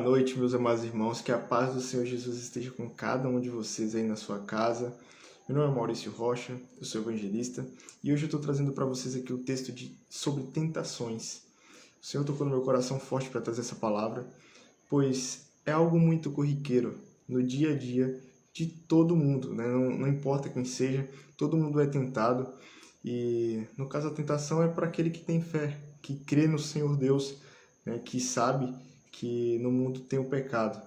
noite, meus amados irmãos, que a paz do Senhor Jesus esteja com cada um de vocês aí na sua casa. Meu nome é Maurício Rocha, eu sou evangelista e hoje eu estou trazendo para vocês aqui o texto sobre tentações. O Senhor tocou no meu coração forte para trazer essa palavra, pois é algo muito corriqueiro no dia a dia de todo mundo, né? Não importa quem seja, todo mundo é tentado e no caso a tentação é para aquele que tem fé, que crê no Senhor Deus, né? Que sabe que no mundo tem o pecado.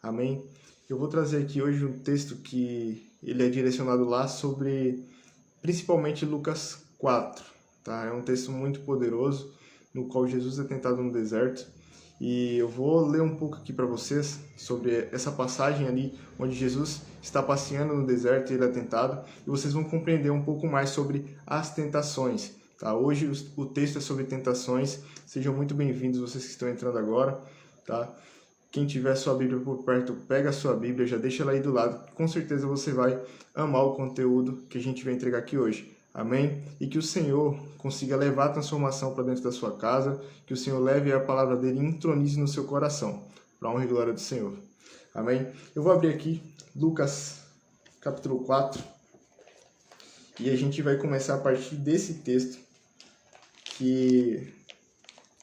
Amém? Eu vou trazer aqui hoje um texto que ele é direcionado lá sobre, principalmente Lucas 4, tá? É um texto muito poderoso, no qual Jesus é tentado no deserto. E eu vou ler um pouco aqui para vocês sobre essa passagem ali, onde Jesus está passeando no deserto e ele é tentado. E vocês vão compreender um pouco mais sobre as tentações, tá? Hoje o texto é sobre tentações. Sejam muito bem-vindos vocês que estão entrando agora. Tá? Quem tiver sua Bíblia por perto, pega a sua Bíblia, já deixa ela aí do lado. Com certeza você vai amar o conteúdo que a gente vai entregar aqui hoje. Amém? E que o Senhor consiga levar a transformação para dentro da sua casa, que o Senhor leve a palavra dele e entronize no seu coração, para a honra e glória do Senhor. Amém? Eu vou abrir aqui Lucas capítulo 4 e a gente vai começar a partir desse texto, que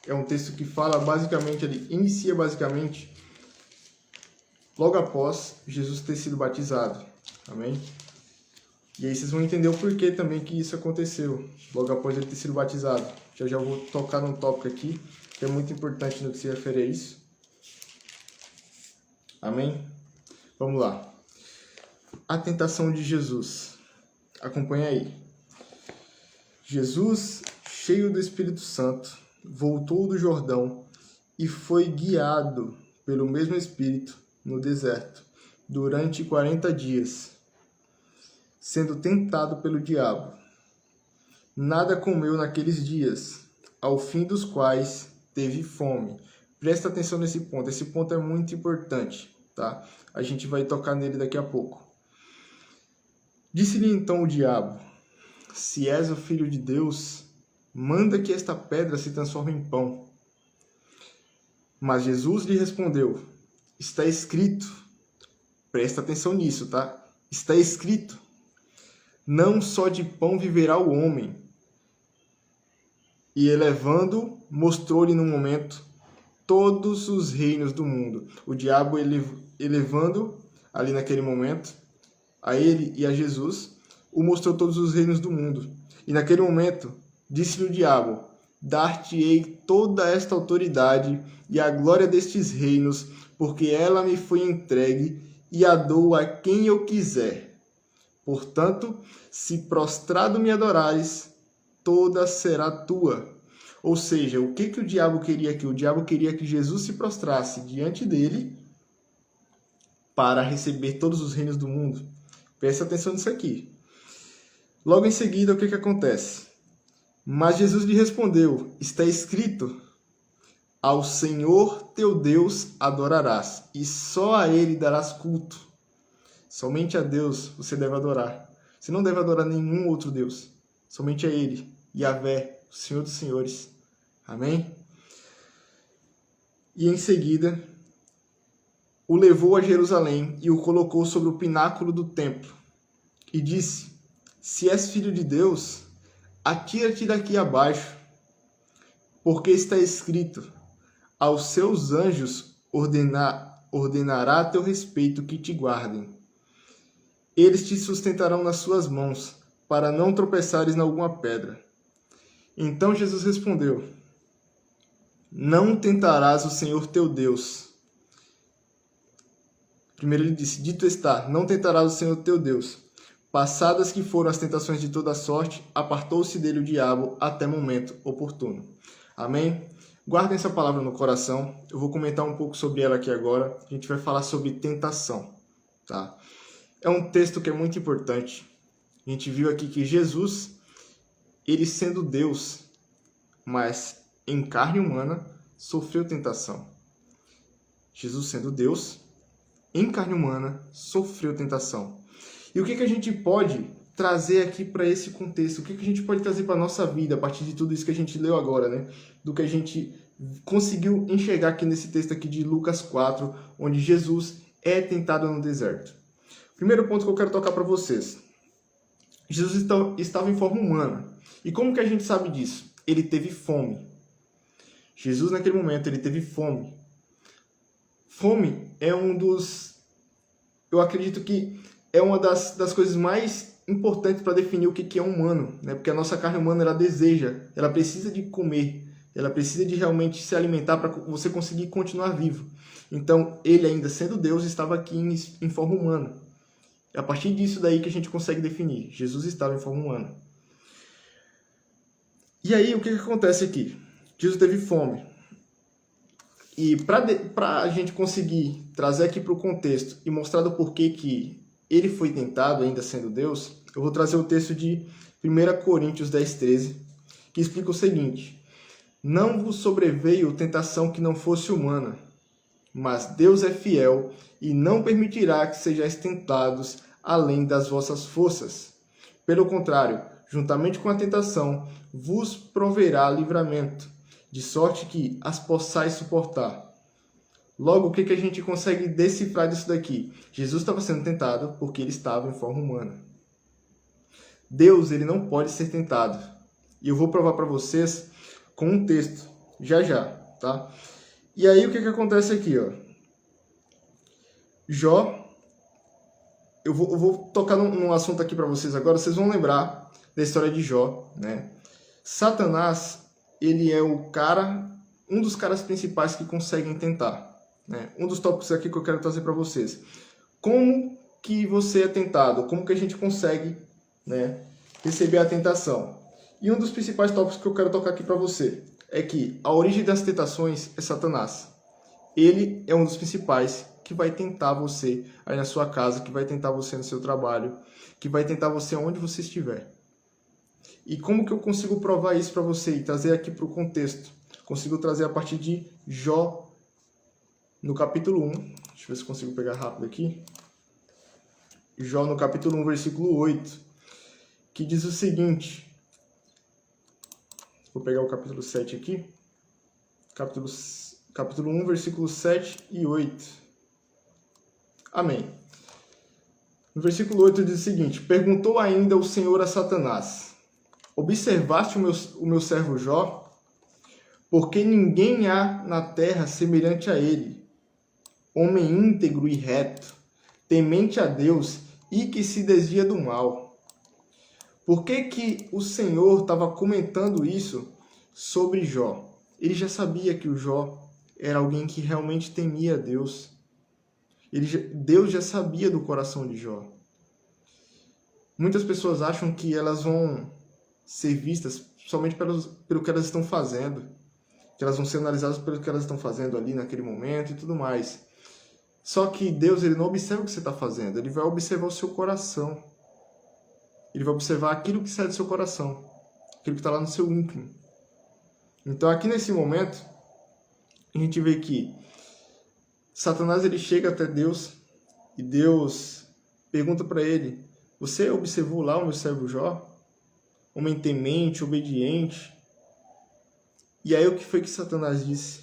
é um texto que fala basicamente, ele inicia basicamente logo após Jesus ter sido batizado. Amém? E aí vocês vão entender o porquê também que isso aconteceu, logo após ele ter sido batizado. Já vou tocar num tópico aqui, que é muito importante no que se refere a isso. Amém? Vamos lá. A tentação de Jesus. Acompanha aí. Jesus, cheio do Espírito Santo, voltou do Jordão e foi guiado pelo mesmo Espírito no deserto durante 40 dias, sendo tentado pelo diabo. Nada comeu naqueles dias, ao fim dos quais teve fome. Presta atenção nesse ponto, esse ponto é muito importante, tá? A gente vai tocar nele daqui a pouco. Disse-lhe então o diabo: se és o filho de Deus, manda que esta pedra se transforme em pão. Mas Jesus lhe respondeu: está escrito, presta atenção nisso, tá? Está escrito, não só de pão viverá o homem. E elevando, mostrou-lhe no momento todos os reinos do mundo. O diabo elevando ali naquele momento a ele e a Jesus, o mostrou todos os reinos do mundo. E naquele momento disse-lhe o diabo: dar-te-ei toda esta autoridade e a glória destes reinos, porque ela me foi entregue e a dou a quem eu quiser. Portanto, se prostrado me adorares, toda será tua. Ou seja, o que o diabo queria aqui? O diabo queria que Jesus se prostrasse diante dele para receber todos os reinos do mundo. Presta atenção nisso aqui. Logo em seguida, o que acontece? Mas Jesus lhe respondeu: está escrito, ao Senhor teu Deus adorarás, e só a Ele darás culto. Somente a Deus você deve adorar. Você não deve adorar nenhum outro Deus. Somente a Ele, Yahvé, o Senhor dos Senhores. Amém? E em seguida, o levou a Jerusalém e o colocou sobre o pináculo do templo. E disse: se és filho de Deus, atira-te daqui abaixo, porque está escrito: aos seus anjos ordenará a teu respeito que te guardem. Eles te sustentarão nas suas mãos, para não tropeçares em alguma pedra. Então Jesus respondeu: não tentarás o Senhor teu Deus. Primeiro ele disse: dito está, não tentarás o Senhor teu Deus. Passadas que foram as tentações de toda sorte, apartou-se dele o diabo até momento oportuno. Amém? Guardem essa palavra no coração. Eu vou comentar um pouco sobre ela aqui agora. A gente vai falar sobre tentação, tá? É um texto que é muito importante. A gente viu aqui que Jesus, ele sendo Deus, mas em carne humana, sofreu tentação. Jesus sendo Deus, em carne humana, sofreu tentação. E o que a gente pode trazer aqui para esse contexto? O que a gente pode trazer para a nossa vida a partir de tudo isso que a gente leu agora, né? Do que a gente conseguiu enxergar aqui nesse texto aqui de Lucas 4, onde Jesus é tentado no deserto. Primeiro ponto que eu quero tocar para vocês. Jesus estava em forma humana. E como que a gente sabe disso? Ele teve fome. Jesus, naquele momento, ele teve fome. Fome é um dos... Eu acredito que é uma das coisas mais importantes para definir o que é humano, né? Porque a nossa carne humana, ela deseja, ela precisa de comer, ela precisa de realmente se alimentar para você conseguir continuar vivo. Então, ele ainda sendo Deus, estava aqui em forma humana. É a partir disso daí que a gente consegue definir. Jesus estava em forma humana. E aí, o que acontece aqui? Jesus teve fome. E para a gente conseguir trazer aqui para o contexto e mostrar do porquê que ele foi tentado, ainda sendo Deus, eu vou trazer o texto de 1 Coríntios 10:13, que explica o seguinte: não vos sobreveio tentação que não fosse humana, mas Deus é fiel e não permitirá que sejais tentados além das vossas forças. Pelo contrário, juntamente com a tentação, vos proverá livramento, de sorte que as possais suportar. Logo, o que a gente consegue decifrar disso daqui? Jesus estava sendo tentado porque ele estava em forma humana. Deus, ele não pode ser tentado. E eu vou provar para vocês com um texto, já, tá? E aí, o que acontece aqui, ó? Jó, eu vou tocar num assunto aqui para vocês agora, vocês vão lembrar da história de Jó, né? Satanás, ele é um dos caras principais que conseguem tentar, né? Um dos tópicos aqui que eu quero trazer para vocês. Como que você é tentado? Como que a gente consegue, né, receber a tentação? E um dos principais tópicos que eu quero tocar aqui para você é que a origem das tentações é Satanás. Ele é um dos principais que vai tentar você aí na sua casa, que vai tentar você no seu trabalho, que vai tentar você onde você estiver. E como que eu consigo provar isso para você e trazer aqui para o contexto? Consigo trazer a partir de Jó, no capítulo 1. Deixa eu ver se consigo pegar rápido aqui. Jó, no capítulo 1, versículo 8, que diz o seguinte. Vou pegar o capítulo 7 aqui. Capítulo 1, versículos 7 e 8. Amém. No versículo 8 diz o seguinte: perguntou ainda o Senhor a Satanás: observaste o meu servo Jó? Porque ninguém há na terra semelhante a ele, homem íntegro e reto, temente a Deus e que se desvia do mal. Por que o Senhor estava comentando isso sobre Jó? Ele já sabia que o Jó era alguém que realmente temia a Deus. Deus já sabia do coração de Jó. Muitas pessoas acham que elas vão ser vistas somente pelo que elas estão fazendo, que elas vão ser analisadas pelo que elas estão fazendo ali naquele momento e tudo mais. Só que Deus, ele não observa o que você está fazendo, ele vai observar o seu coração. Ele vai observar aquilo que sai do seu coração, aquilo que está lá no seu íntimo. Então aqui nesse momento, a gente vê que Satanás, ele chega até Deus e Deus pergunta para ele: você observou lá o meu servo Jó? Homem temente, obediente. E aí o que foi que Satanás disse?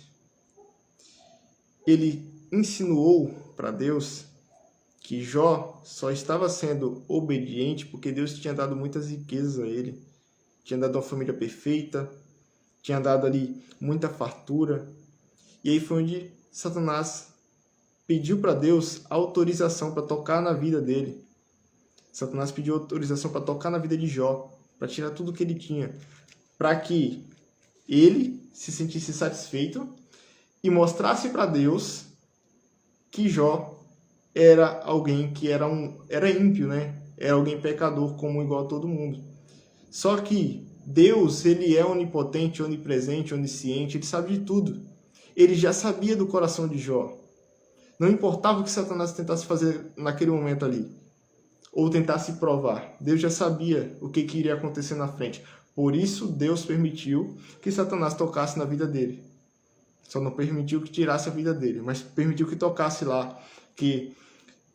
Ele insinuou para Deus que Jó só estava sendo obediente porque Deus tinha dado muitas riquezas a ele. Tinha dado uma família perfeita, tinha dado ali muita fartura. E aí foi onde Satanás pediu para Deus autorização para tocar na vida dele. Satanás pediu autorização para tocar na vida de Jó, para tirar tudo que ele tinha, para que ele se sentisse satisfeito e mostrasse para Deus que Jó era alguém que era ímpio, né? Era alguém pecador, como igual a todo mundo. Só que Deus, ele é onipotente, onipresente, onisciente, ele sabe de tudo. Ele já sabia do coração de Jó. Não importava o que Satanás tentasse fazer naquele momento ali, ou tentasse provar. Deus já sabia o que iria acontecer na frente. Por isso, Deus permitiu que Satanás tocasse na vida dele. Só não permitiu que tirasse a vida dele, mas permitiu que tocasse lá, que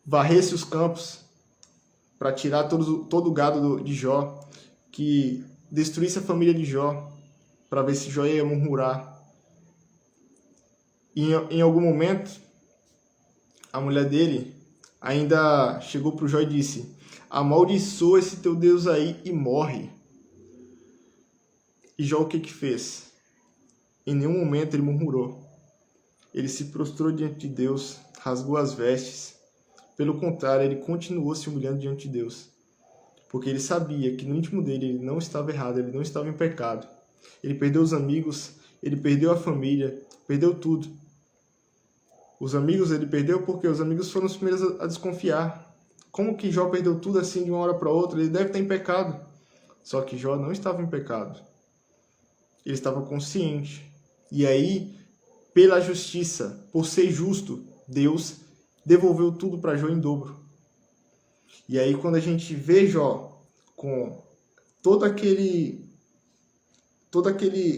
varresse os campos para tirar todo o gado de Jó, que destruísse a família de Jó, para ver se Jó ia murmurar. em algum momento, a mulher dele ainda chegou para o Jó e disse: amaldiçoa esse teu Deus aí e morre. E Jó o que fez? Em nenhum momento ele murmurou. Ele se prostrou diante de Deus, rasgou as vestes. Pelo contrário, ele continuou se humilhando diante de Deus. Porque ele sabia que no íntimo dele ele não estava errado, ele não estava em pecado. Ele perdeu os amigos, ele perdeu a família, perdeu tudo. Os amigos ele perdeu porque os amigos foram os primeiros a desconfiar. Como que Jó perdeu tudo assim de uma hora para outra? Ele deve estar em pecado. Só que Jó não estava em pecado. Ele estava consciente. E aí, pela justiça, por ser justo, Deus devolveu tudo para Jó em dobro. E aí, quando a gente vê Jó com todo aquele,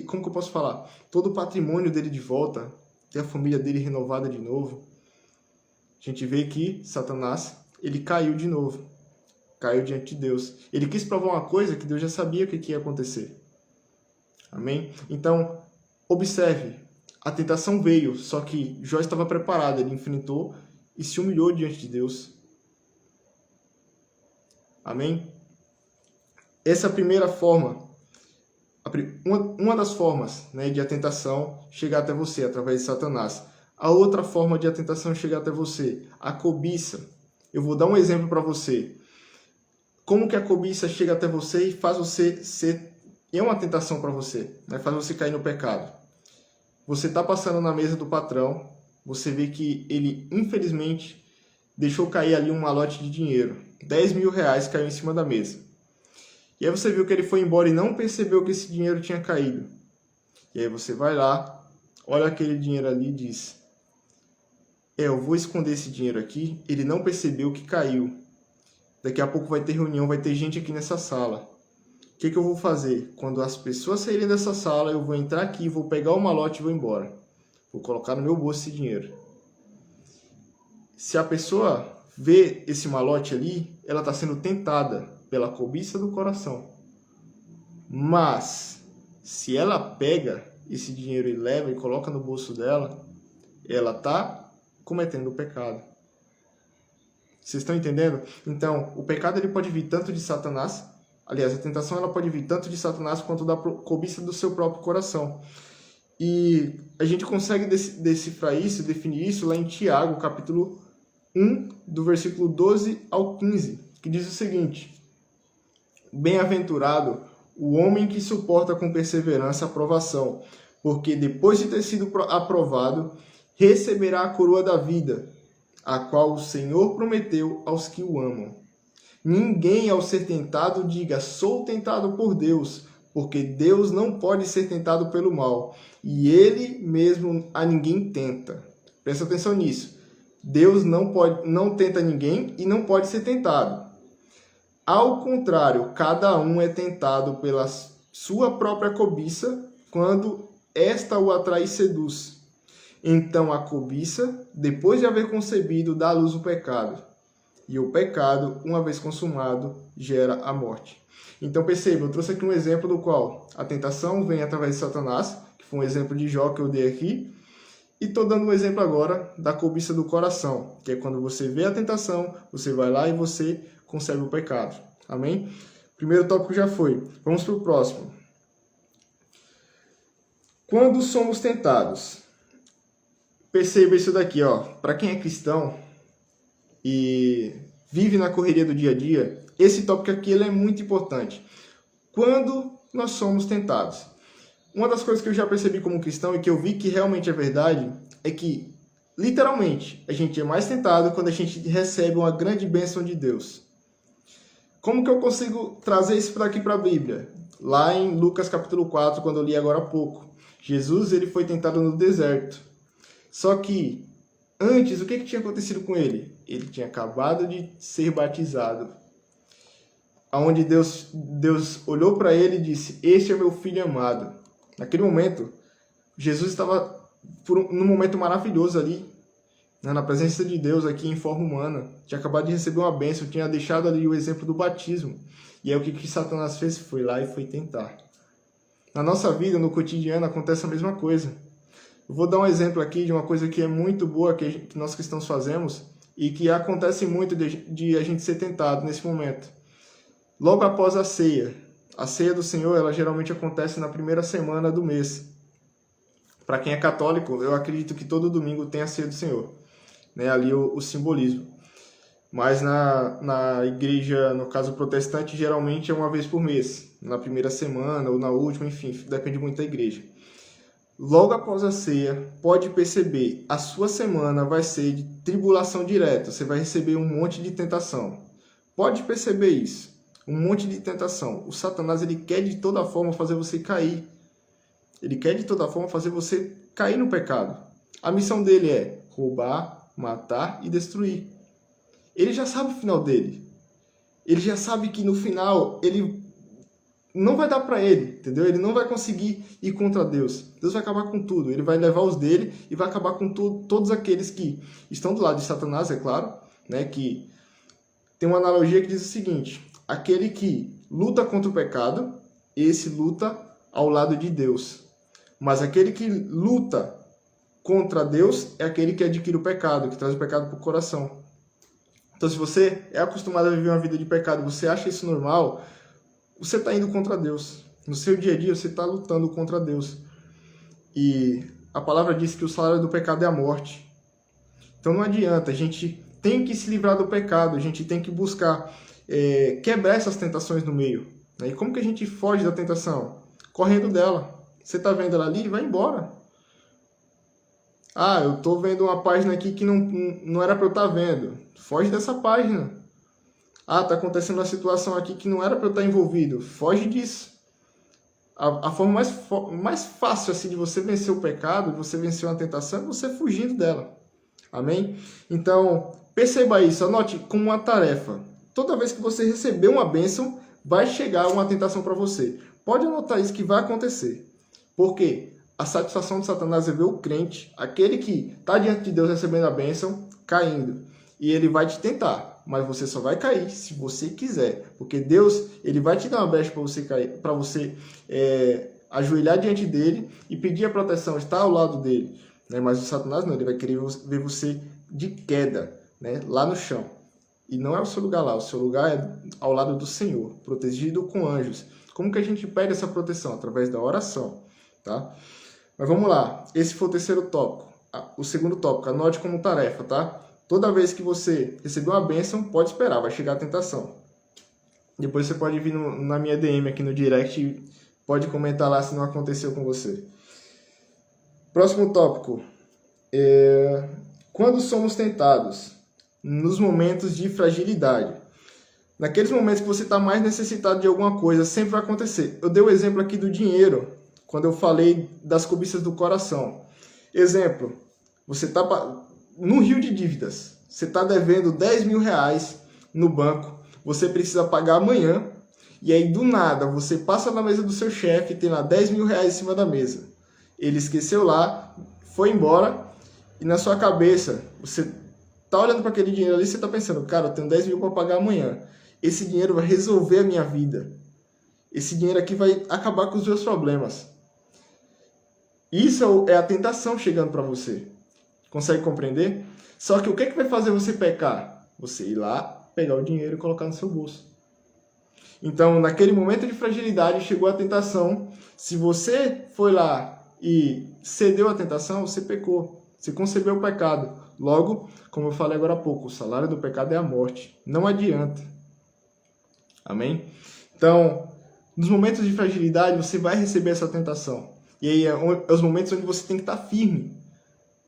como que eu posso falar? Todo o patrimônio dele de volta, ter a família dele renovada de novo, a gente vê que Satanás, ele caiu de novo. Caiu diante de Deus. Ele quis provar uma coisa que Deus já sabia o que ia acontecer. Amém? Então, observe, a tentação veio, só que Jó estava preparado, ele enfrentou e se humilhou diante de Deus. Amém? Essa primeira forma, uma das formas, né, de a tentação chegar até você, através de Satanás. A outra forma de a tentação chegar até você, a cobiça. Eu vou dar um exemplo para você. Como que a cobiça chega até você e faz você ser... É uma tentação para você, né? Faz você cair no pecado. Você está passando na mesa do patrão, você vê que ele, infelizmente, deixou cair ali um malote de dinheiro. 10 mil reais caiu em cima da mesa. E aí você viu que ele foi embora e não percebeu que esse dinheiro tinha caído. E aí você vai lá, olha aquele dinheiro ali e diz: eu vou esconder esse dinheiro aqui, ele não percebeu que caiu. Daqui a pouco vai ter reunião, vai ter gente aqui nessa sala. O que eu vou fazer? Quando as pessoas saírem dessa sala, eu vou entrar aqui, vou pegar o malote e vou embora. Vou colocar no meu bolso esse dinheiro. Se a pessoa vê esse malote ali, ela está sendo tentada pela cobiça do coração. Mas, se ela pega esse dinheiro e leva e coloca no bolso dela, ela está cometendo o pecado. Vocês estão entendendo? Então, o pecado ele pode vir tanto de Satanás, aliás, a tentação ela pode vir tanto de Satanás quanto da cobiça do seu próprio coração. E a gente consegue decifrar isso, definir isso lá em Tiago, capítulo 1, do versículo 12 ao 15, que diz o seguinte: bem-aventurado o homem que suporta com perseverança a provação, porque depois de ter sido aprovado, receberá a coroa da vida, a qual o Senhor prometeu aos que o amam. Ninguém, ao ser tentado, diga: sou tentado por Deus, porque Deus não pode ser tentado pelo mal, e Ele mesmo a ninguém tenta. Presta atenção nisso. Deus não tenta ninguém e não pode ser tentado. Ao contrário, cada um é tentado pela sua própria cobiça, quando esta o atrai e seduz. Então a cobiça, depois de haver concebido, dá à luz o pecado. E o pecado, uma vez consumado, gera a morte. Então perceba, eu trouxe aqui um exemplo do qual a tentação vem através de Satanás, que foi um exemplo de Jó que eu dei aqui. E estou dando um exemplo agora da cobiça do coração, que é quando você vê a tentação, você vai lá e você concebe o pecado. Amém? Primeiro tópico já foi. Vamos para o próximo. Quando somos tentados. Perceba isso daqui, ó. Para quem é cristão e vive na correria do dia a dia, esse tópico aqui ele é muito importante. Quando nós somos tentados. Uma das coisas que eu já percebi como cristão e que eu vi que realmente é verdade é que, literalmente, a gente é mais tentado quando a gente recebe uma grande bênção de Deus. Como que eu consigo trazer isso daqui para a Bíblia? Lá em Lucas capítulo 4, quando eu li agora há pouco. Jesus ele foi tentado no deserto. Só que, antes, o que tinha acontecido com ele? Ele tinha acabado de ser batizado. Onde Deus olhou para ele e disse: este é meu filho amado. Naquele momento, Jesus estava num momento maravilhoso ali, né, na presença de Deus aqui em forma humana. Tinha acabado de receber uma bênção, tinha deixado ali o exemplo do batismo. E aí o que Satanás fez? Foi lá e foi tentar. Na nossa vida, no cotidiano, acontece a mesma coisa. Eu vou dar um exemplo aqui de uma coisa que é muito boa que nós cristãos fazemos e que acontece muito de a gente ser tentado nesse momento. Logo após a ceia do Senhor, ela geralmente acontece na primeira semana do mês. Para quem é católico, eu acredito que todo domingo tem a ceia do Senhor, né? Ali o simbolismo. Mas na igreja, no caso protestante, geralmente é uma vez por mês, na primeira semana ou na última, enfim, depende muito da igreja. Logo após a ceia, pode perceber, a sua semana vai ser de tribulação direta, você vai receber um monte de tentação. Pode perceber isso, um monte de tentação. O Satanás, ele quer de toda forma fazer você cair. Ele quer de toda forma fazer você cair no pecado. A missão dele é roubar, matar e destruir. Ele já sabe o final dele. Ele já sabe que no final ele não vai dar para ele, entendeu? Ele não vai conseguir ir contra Deus. Deus vai acabar com tudo. Ele vai levar os dele e vai acabar com todos aqueles que estão do lado de Satanás, é claro, né? Que tem uma analogia que diz o seguinte: aquele que luta contra o pecado, esse luta ao lado de Deus. Mas aquele que luta contra Deus é aquele que adquire o pecado, que traz o pecado para o coração. Então, se você é acostumado a viver uma vida de pecado, você acha isso normal, você está indo contra Deus. No seu dia a dia, você está lutando contra Deus. E a palavra diz que o salário do pecado é a morte. Então, não adianta. A gente tem que se livrar do pecado. A gente tem que buscar quebrar essas tentações no meio. E como que a gente foge da tentação? Correndo dela. Você está vendo ela ali? Vai embora. Ah, eu estou vendo uma página aqui que não era para eu estar vendo. Foge dessa página. Ah, está acontecendo uma situação aqui que não era para eu estar envolvido. Foge disso. A forma mais fácil assim, de você vencer o pecado, de você vencer uma tentação, é você fugindo dela. Amém? Então, perceba isso. Anote como uma tarefa. Toda vez que você receber uma bênção, vai chegar uma tentação para você. Pode anotar isso que vai acontecer. Por quê? A satisfação de Satanás é ver o crente, aquele que está diante de Deus recebendo a bênção, caindo. E ele vai te tentar, mas você só vai cair se você quiser. Porque Deus, ele vai te dar uma brecha para você cair, para você ajoelhar diante dele e pedir a proteção, estar ao lado dele. Né? Mas o Satanás não, ele vai querer ver você de queda, né? Lá no chão. E não é o seu lugar lá, o seu lugar é ao lado do Senhor, protegido com anjos. Como que a gente pede essa proteção? Através da oração. Tá? Mas vamos lá, esse foi o terceiro tópico. O segundo tópico, anote como tarefa, tá? Toda vez que você receber uma bênção, pode esperar, vai chegar a tentação. Depois você pode vir na minha DM aqui no direct e pode comentar lá se não aconteceu com você. Próximo tópico. Quando somos tentados? Nos momentos de fragilidade. Naqueles momentos que você está mais necessitado de alguma coisa, sempre vai acontecer. Eu dei o exemplo aqui do dinheiro, quando eu falei das cobiças do coração. Exemplo, você está no rio de dívidas, você está devendo 10 mil reais no banco, você precisa pagar amanhã, e aí do nada você passa na mesa do seu chefe e tem lá 10 mil reais em cima da mesa. Ele esqueceu lá, foi embora, e na sua cabeça, você está olhando para aquele dinheiro ali e você está pensando, cara, eu tenho 10 mil para pagar amanhã, esse dinheiro vai resolver a minha vida, esse dinheiro aqui vai acabar com os meus problemas. Isso é a tentação chegando para você. Consegue compreender? Só que o que vai fazer você pecar? Você ir lá, pegar o dinheiro e colocar no seu bolso. Então, naquele momento de fragilidade, chegou a tentação. Se você foi lá e cedeu à tentação, você pecou. Você concebeu o pecado. Logo, como eu falei agora há pouco, o salário do pecado é a morte. Não adianta. Amém? Então, nos momentos de fragilidade, você vai receber essa tentação. E aí é os momentos onde você tem que estar firme.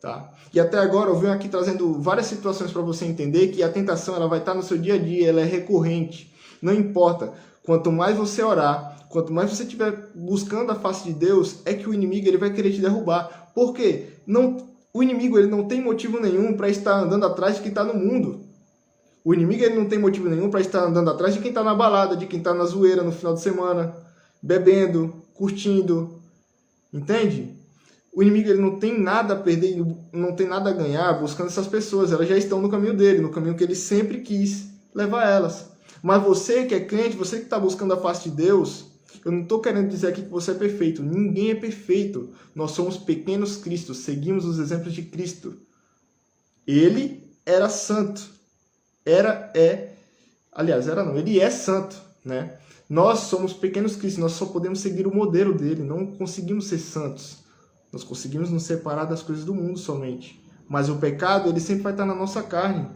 Tá? E até agora eu venho aqui trazendo várias situações para você entender que a tentação ela vai estar no seu dia a dia, ela é recorrente. Não importa. Quanto mais você orar, quanto mais você estiver buscando a face de Deus, é que o inimigo ele vai querer te derrubar. Por quê? O inimigo ele não tem motivo nenhum para estar andando atrás de quem está no mundo. O inimigo ele não tem motivo nenhum para estar andando atrás de quem está na balada, de quem está na zoeira no final de semana, bebendo, curtindo. Entende? O inimigo ele não tem nada a perder, não tem nada a ganhar buscando essas pessoas. Elas já estão no caminho dele, no caminho que ele sempre quis levar elas. Mas você que é crente, você que está buscando a face de Deus, Eu não estou querendo dizer aqui que você é perfeito. Ninguém é perfeito. Nós somos pequenos Cristos, seguimos os exemplos de Cristo. Ele era santo. Ele é santo, né? Nós somos pequenos Cristos, nós só podemos seguir o modelo dele, não conseguimos ser santos. Nós conseguimos nos separar das coisas do mundo somente. Mas o pecado, ele sempre vai estar na nossa carne.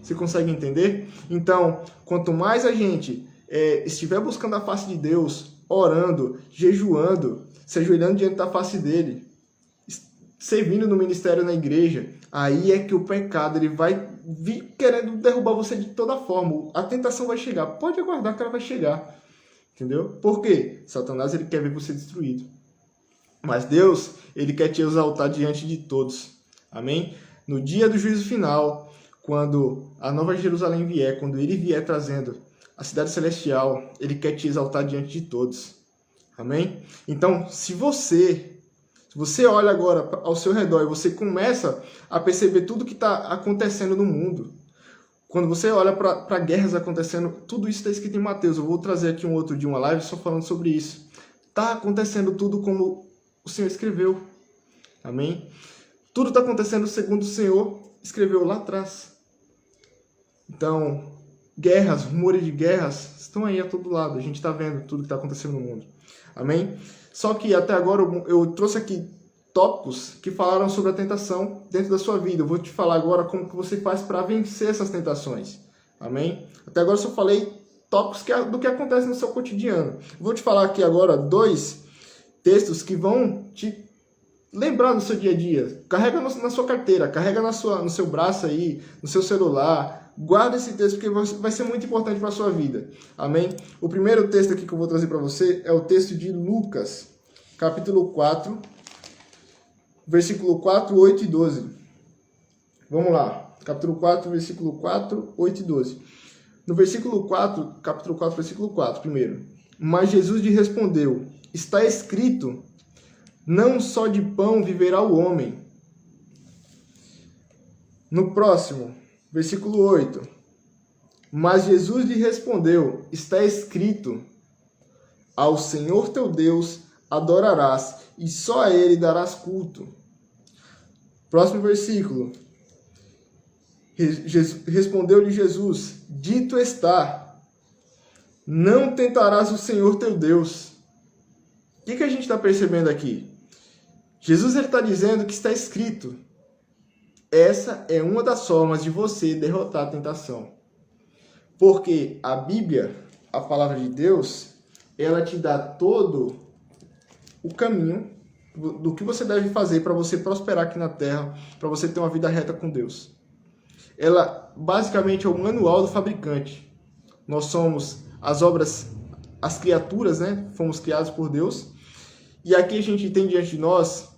Você consegue entender? Então, quanto mais a gente estiver buscando a face de Deus, orando, jejuando, se ajoelhando diante da face dele, servindo no ministério na igreja, aí é que o pecado ele vai vir querendo derrubar você de toda forma. A tentação vai chegar. Pode aguardar que ela vai chegar. Entendeu? Por quê? Satanás ele quer ver você destruído. Mas Deus, ele quer te exaltar diante de todos. Amém? No dia do juízo final, quando a nova Jerusalém vier, quando ele vier trazendo a cidade celestial, ele quer te exaltar diante de todos. Amém? Então, se você olha agora ao seu redor e você começa a perceber tudo que está acontecendo no mundo, quando você olha para guerras acontecendo, tudo isso está escrito em Mateus. Eu vou trazer aqui um outro de uma live só falando sobre isso. Está acontecendo tudo como o Senhor escreveu. Amém? Tudo está acontecendo segundo o Senhor escreveu lá atrás. Então, guerras, rumores de guerras estão aí a todo lado. A gente está vendo tudo que está acontecendo no mundo. Amém? Só que até agora eu trouxe aqui tópicos que falaram sobre a tentação dentro da sua vida. Eu vou te falar agora como que você faz para vencer essas tentações. Amém? Até agora eu só falei tópicos do que acontece no seu cotidiano. Eu vou te falar aqui agora 2 textos que vão te lembrar no seu dia a dia. Carrega na sua carteira, carrega no seu braço aí, no seu celular. Guarda esse texto porque vai ser muito importante para a sua vida. Amém? O primeiro texto aqui que eu vou trazer para você é o texto de Lucas, capítulo 4, versículo 4, 8 e 12. Vamos lá. Capítulo 4, versículo 4, 8 e 12. No versículo 4, capítulo 4, versículo 4, primeiro. Mas Jesus lhe respondeu: está escrito, não só de pão viverá o homem. No próximo, versículo 8. Mas Jesus lhe respondeu: está escrito, ao Senhor teu Deus adorarás, e só a ele darás culto. Próximo versículo. Respondeu-lhe Jesus: dito está, não tentarás o Senhor teu Deus. O que a gente está percebendo aqui? Jesus está dizendo que está escrito. Essa é uma das formas de você derrotar a tentação. Porque a Bíblia, a palavra de Deus, ela te dá todo o caminho do que você deve fazer para você prosperar aqui na Terra, para você ter uma vida reta com Deus. Ela basicamente é o manual do fabricante. Nós somos as obras, as criaturas, né? Fomos criados por Deus. E aqui a gente tem diante de nós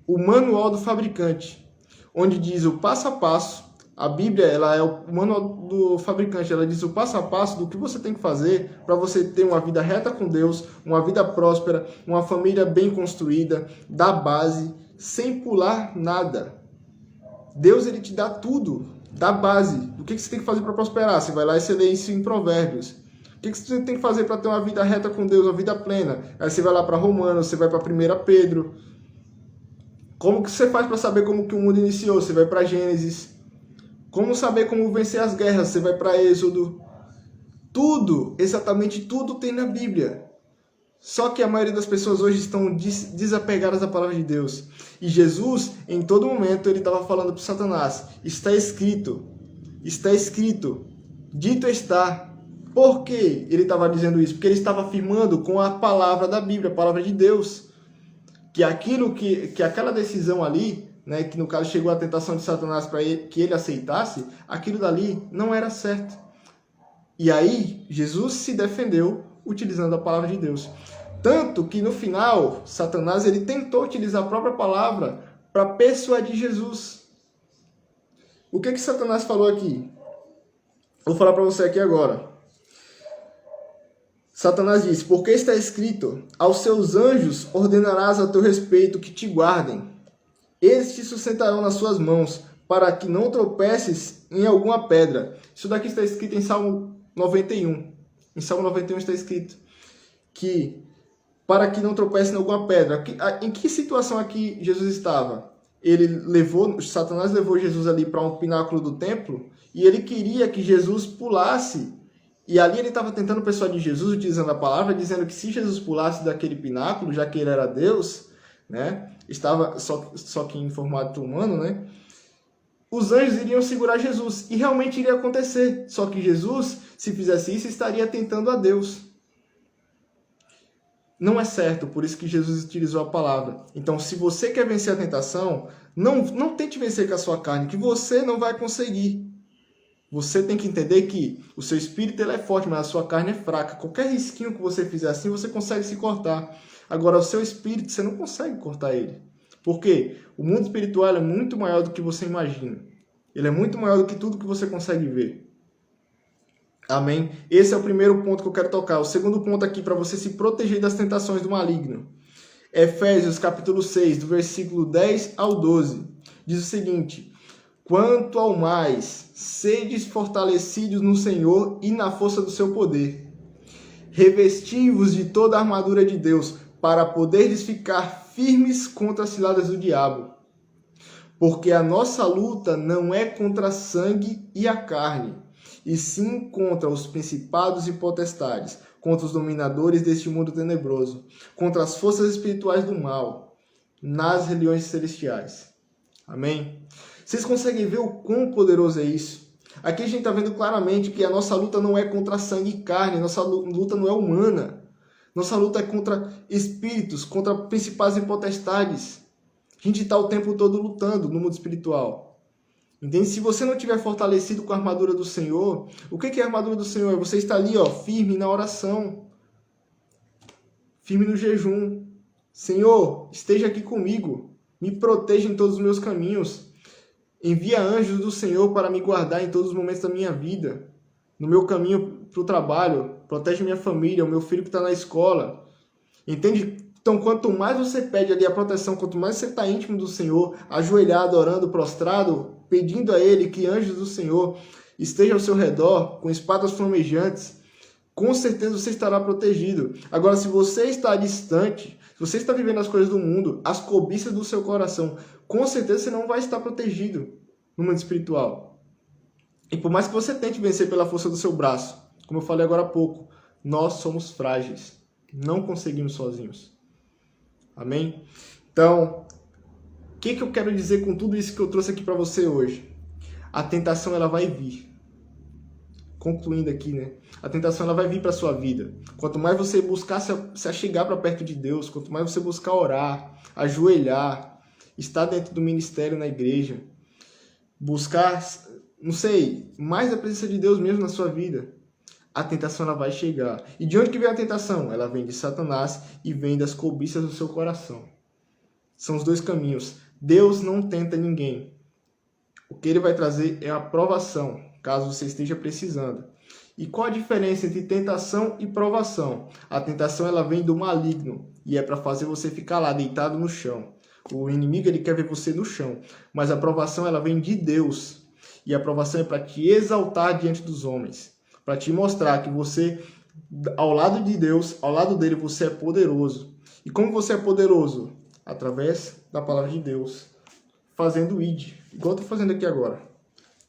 o manual do fabricante, onde diz o passo a passo. A Bíblia, ela é o manual do fabricante, ela diz o passo a passo do que você tem que fazer para você ter uma vida reta com Deus, uma vida próspera, uma família bem construída, da base, sem pular nada. Deus, ele te dá tudo, da base. O que você tem que fazer para prosperar? Você vai lá e você lê isso em Provérbios. O que você tem que fazer para ter uma vida reta com Deus, uma vida plena? Aí você vai lá para Romanos, você vai para 1 Pedro. Como que você faz para saber como que o mundo iniciou? Você vai para Gênesis. Como saber como vencer as guerras? Você vai para Êxodo. Tudo, exatamente tudo tem na Bíblia. Só que a maioria das pessoas hoje estão desapegadas da palavra de Deus. E Jesus, em todo momento, ele estava falando para Satanás: está escrito, dito está. Por que ele estava dizendo isso? Porque ele estava afirmando com a palavra da Bíblia, a palavra de Deus, que aquilo que aquela decisão ali, né, que no caso chegou a tentação de Satanás para que ele aceitasse, aquilo dali não era certo. E aí Jesus se defendeu utilizando a palavra de Deus. Tanto que no final, Satanás ele tentou utilizar a própria palavra para persuadir Jesus. O que Satanás falou aqui? Vou falar para você aqui agora. Satanás disse: porque está escrito, aos seus anjos ordenarás a teu respeito que te guardem. Eles te sustentarão nas suas mãos, para que não tropeces em alguma pedra. Isso daqui está escrito em Salmo 91. Em Salmo 91 está escrito que para que não tropece em alguma pedra. Em que situação aqui Jesus estava? Satanás levou Jesus ali para um pináculo do templo e ele queria que Jesus pulasse. E ali ele estava tentando persuadir Jesus, utilizando a palavra, dizendo que se Jesus pulasse daquele pináculo, já que ele era Deus, né? Estava só que em formato humano, né? Os anjos iriam segurar Jesus. E realmente iria acontecer. Só que Jesus, se fizesse isso, estaria tentando a Deus. Não é certo, por isso que Jesus utilizou a palavra. Então, se você quer vencer a tentação, não tente vencer com a sua carne, que você não vai conseguir. Você tem que entender que o seu espírito ele é forte, mas a sua carne é fraca. Qualquer risquinho que você fizer assim, você consegue se cortar. Agora, o seu espírito, você não consegue cortar ele. Por quê? O mundo espiritual é muito maior do que você imagina. Ele é muito maior do que tudo que você consegue ver. Amém? Esse é o primeiro ponto que eu quero tocar. O segundo ponto aqui, para você se proteger das tentações do maligno. Efésios capítulo 6, do versículo 10 ao 12. Diz o seguinte: quanto ao mais, sedes fortalecidos no Senhor e na força do seu poder. Revesti-vos de toda a armadura de Deus, para poderes ficar firmes contra as ciladas do diabo. Porque a nossa luta não é contra sangue e a carne, e sim contra os principados e potestades, contra os dominadores deste mundo tenebroso, contra as forças espirituais do mal, nas regiões celestiais. Amém? Vocês conseguem ver o quão poderoso é isso? Aqui a gente está vendo claramente que a nossa luta não é contra sangue e carne, nossa luta não é humana. Nossa luta é contra espíritos, contra principados e potestades. A gente está o tempo todo lutando no mundo espiritual. Entende? Se você não estiver fortalecido com a armadura do Senhor, o que é a armadura do Senhor? Você está ali, firme na oração, firme no jejum. Senhor, esteja aqui comigo, me proteja em todos os meus caminhos. Envia anjos do Senhor para me guardar em todos os momentos da minha vida. No meu caminho para o trabalho, protege minha família, o meu filho que está na escola. Entende? Então, quanto mais você pede ali a proteção, quanto mais você está íntimo do Senhor, ajoelhado, orando, prostrado, pedindo a Ele que anjos do Senhor estejam ao seu redor, com espadas flamejantes, com certeza você estará protegido. Agora, se você está distante, se você está vivendo as coisas do mundo, as cobiças do seu coração, com certeza você não vai estar protegido no mundo espiritual. E por mais que você tente vencer pela força do seu braço, como eu falei agora há pouco, nós somos frágeis, não conseguimos sozinhos. Amém? Então, o que eu quero dizer com tudo isso que eu trouxe aqui para você hoje? A tentação ela vai vir. Concluindo aqui, né? A tentação ela vai vir para a sua vida. Quanto mais você buscar se achegar para perto de Deus, quanto mais você buscar orar, ajoelhar, estar dentro do ministério na igreja, buscar, não sei, mais a presença de Deus mesmo na sua vida, a tentação ela vai chegar. E de onde que vem a tentação? Ela vem de Satanás e vem das cobiças do seu coração. São os dois caminhos. Deus não tenta ninguém. O que ele vai trazer é a provação, caso você esteja precisando. E qual a diferença entre tentação e provação? A tentação ela vem do maligno e é para fazer você ficar lá deitado no chão. O inimigo ele quer ver você no chão, mas a provação ela vem de Deus. E a provação é para te exaltar diante dos homens, para te mostrar que você, ao lado de Deus, ao lado dele, você é poderoso. E como você é poderoso? Através da palavra de Deus, fazendo o ID, igual eu estou fazendo aqui agora,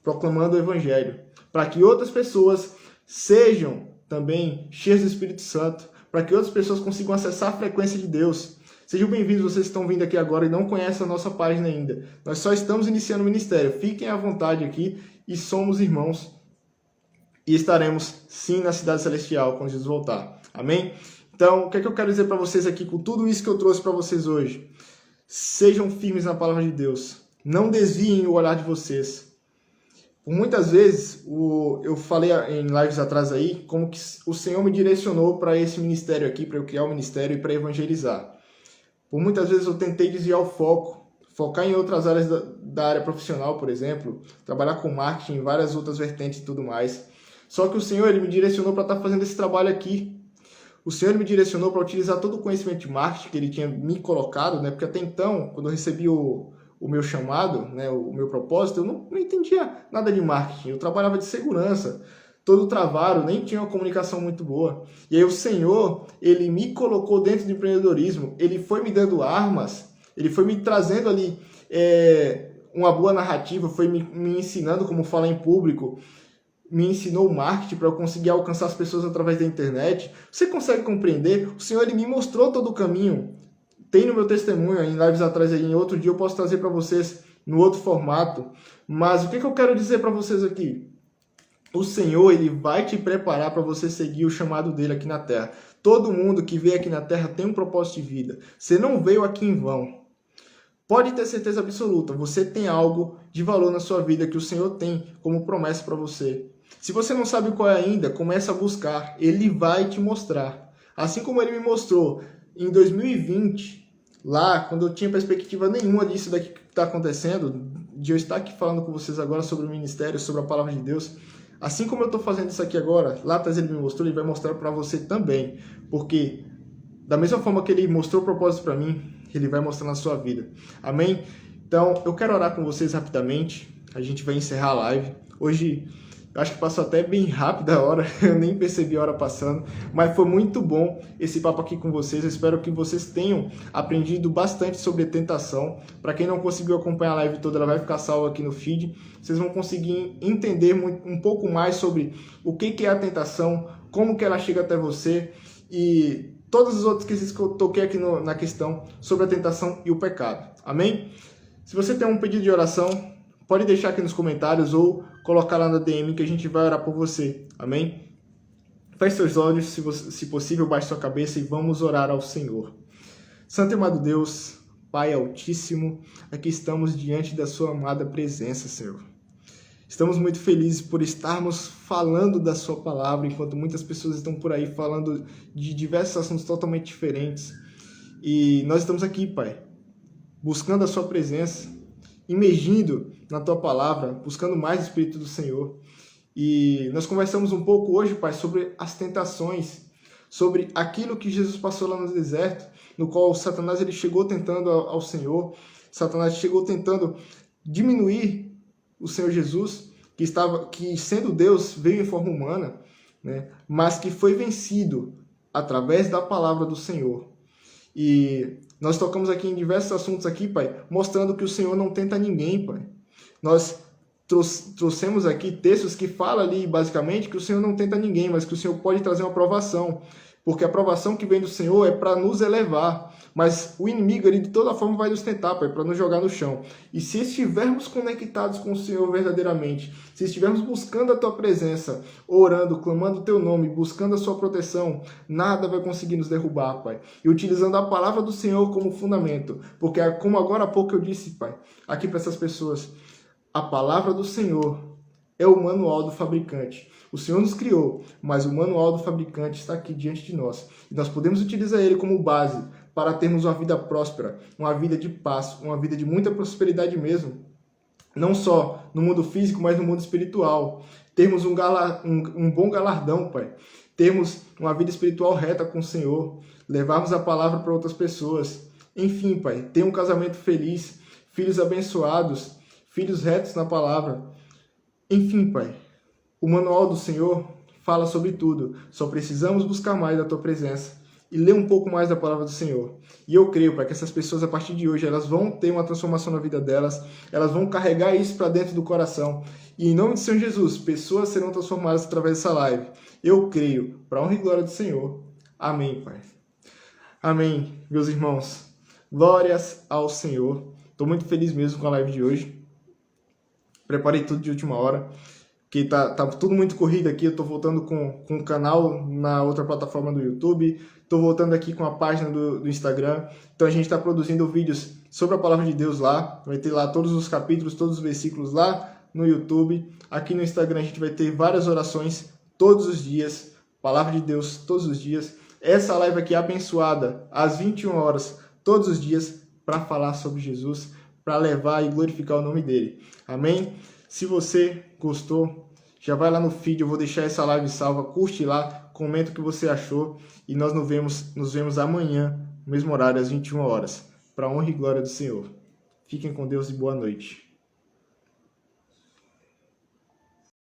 proclamando o Evangelho, para que outras pessoas sejam também cheias do Espírito Santo, para que outras pessoas consigam acessar a frequência de Deus. Sejam bem-vindos vocês que estão vindo aqui agora e não conhecem a nossa página ainda. Nós só estamos iniciando o ministério. Fiquem à vontade aqui e somos irmãos. E estaremos sim na cidade celestial quando Jesus voltar. Amém? Então, o que é que eu quero dizer para vocês aqui com tudo isso que eu trouxe para vocês hoje? Sejam firmes na palavra de Deus. Não desviem o olhar de vocês. Por muitas vezes, eu falei em lives atrás aí, como que o Senhor me direcionou para esse ministério aqui, para eu criar o ministério e para evangelizar. Por muitas vezes eu tentei desviar o foco, focar em outras áreas da área profissional, por exemplo, trabalhar com marketing, várias outras vertentes e tudo mais. Só que o Senhor ele me direcionou para estar fazendo esse trabalho aqui. O Senhor me direcionou para utilizar todo o conhecimento de marketing que Ele tinha me colocado, né? Porque até então, quando eu recebi o meu chamado, né? O meu propósito, eu não entendia nada de marketing. Eu trabalhava de segurança. todo travado, nem tinha uma comunicação muito boa. E aí o Senhor, Ele me colocou dentro do empreendedorismo, Ele foi me dando armas, Ele foi me trazendo ali uma boa narrativa, foi me ensinando como falar em público, me ensinou o marketing para eu conseguir alcançar as pessoas através da internet. Você consegue compreender? O Senhor, Ele me mostrou todo o caminho. Tem no meu testemunho, em lives atrás, aí, em outro dia eu posso trazer para vocês no outro formato. Mas o que eu quero dizer para vocês aqui? O Senhor, Ele vai te preparar para você seguir o chamado dele aqui na Terra. Todo mundo que veio aqui na Terra tem um propósito de vida. Você não veio aqui em vão. Pode ter certeza absoluta, você tem algo de valor na sua vida que o Senhor tem como promessa para você. Se você não sabe qual é ainda, comece a buscar. Ele vai te mostrar. Assim como Ele me mostrou em 2020, lá, quando eu tinha perspectiva nenhuma disso daqui que está acontecendo, de eu estar aqui falando com vocês agora sobre o ministério, sobre a palavra de Deus, assim como eu estou fazendo isso aqui agora, lá atrás Ele me mostrou, Ele vai mostrar para você também, porque da mesma forma que Ele mostrou o propósito para mim, Ele vai mostrar na sua vida. Amém? Então, eu quero orar com vocês rapidamente, a gente vai encerrar a live. Hoje, eu acho que passou até bem rápido a hora, eu nem percebi a hora passando, mas foi muito bom esse papo aqui com vocês. Eu espero que vocês tenham aprendido bastante sobre tentação. Para quem não conseguiu acompanhar a live toda, ela vai ficar salva aqui no feed. Vocês vão conseguir entender um pouco mais sobre o que é a tentação, como que ela chega até você e todos os outros quesitos que eu toquei aqui na questão sobre a tentação e o pecado. Amém? Se você tem um pedido de oração, pode deixar aqui nos comentários ou colocar lá na DM que a gente vai orar por você. Amém? Feche seus olhos, se possível, baixe sua cabeça e vamos orar ao Senhor. Santo e amado Deus, Pai Altíssimo, aqui estamos diante da sua amada presença, Senhor. Estamos muito felizes por estarmos falando da sua palavra, enquanto muitas pessoas estão por aí falando de diversos assuntos totalmente diferentes. E nós estamos aqui, Pai, buscando a sua presença, imergindo na tua palavra, buscando mais o Espírito do Senhor. E nós conversamos um pouco hoje, Pai, sobre as tentações, sobre aquilo que Jesus passou lá no deserto, no qual Satanás ele chegou tentando ao Senhor. Satanás chegou tentando diminuir o Senhor Jesus, que sendo Deus veio em forma humana, né, mas que foi vencido através da palavra do Senhor. E nós tocamos aqui em diversos assuntos aqui, Pai, mostrando que o Senhor não tenta ninguém, Pai. Nós trouxemos aqui textos que falam ali, basicamente, que o Senhor não tenta ninguém, mas que o Senhor pode trazer uma aprovação. Porque a aprovação que vem do Senhor é para nos elevar. Mas o inimigo, ele de toda forma vai nos tentar, Pai, para nos jogar no chão. E se estivermos conectados com o Senhor verdadeiramente, se estivermos buscando a Tua presença, orando, clamando o Teu nome, buscando a Sua proteção, nada vai conseguir nos derrubar, Pai. E utilizando a palavra do Senhor como fundamento. Porque, como agora há pouco eu disse, Pai, aqui para essas pessoas, a palavra do Senhor é o manual do fabricante. O Senhor nos criou, mas o manual do fabricante está aqui diante de nós. E nós podemos utilizar ele como base para termos uma vida próspera, uma vida de paz, uma vida de muita prosperidade mesmo. Não só no mundo físico, mas no mundo espiritual. Termos um bom galardão, Pai. Termos uma vida espiritual reta com o Senhor. Levarmos a palavra para outras pessoas. Enfim, Pai, ter um casamento feliz, filhos abençoados, filhos retos na palavra. Enfim, Pai, o manual do Senhor fala sobre tudo. Só precisamos buscar mais da Tua presença e ler um pouco mais da palavra do Senhor. E eu creio, Pai, que essas pessoas, a partir de hoje, elas vão ter uma transformação na vida delas, elas vão carregar isso para dentro do coração. E em nome de Senhor Jesus, pessoas serão transformadas através dessa live. Eu creio, para a honra e glória do Senhor. Amém, Pai. Amém, meus irmãos. Glórias ao Senhor. Estou muito feliz mesmo com a live de hoje. Preparei tudo de última hora, que tá tudo muito corrido aqui. Eu tô voltando com o canal na outra plataforma do YouTube, tô voltando aqui com a página do Instagram. Então a gente está produzindo vídeos sobre a palavra de Deus lá. Vai ter lá todos os capítulos, todos os versículos lá no YouTube. Aqui no Instagram a gente vai ter várias orações todos os dias, palavra de Deus todos os dias. Essa live aqui é abençoada às 21 horas todos os dias para falar sobre Jesus, para levar e glorificar o nome dele. Amém? Se você gostou, já vai lá no feed, eu vou deixar essa live salva, curte lá, comenta o que você achou e nós nos vemos amanhã, no mesmo horário, às 21 horas, para a honra e glória do Senhor. Fiquem com Deus e boa noite.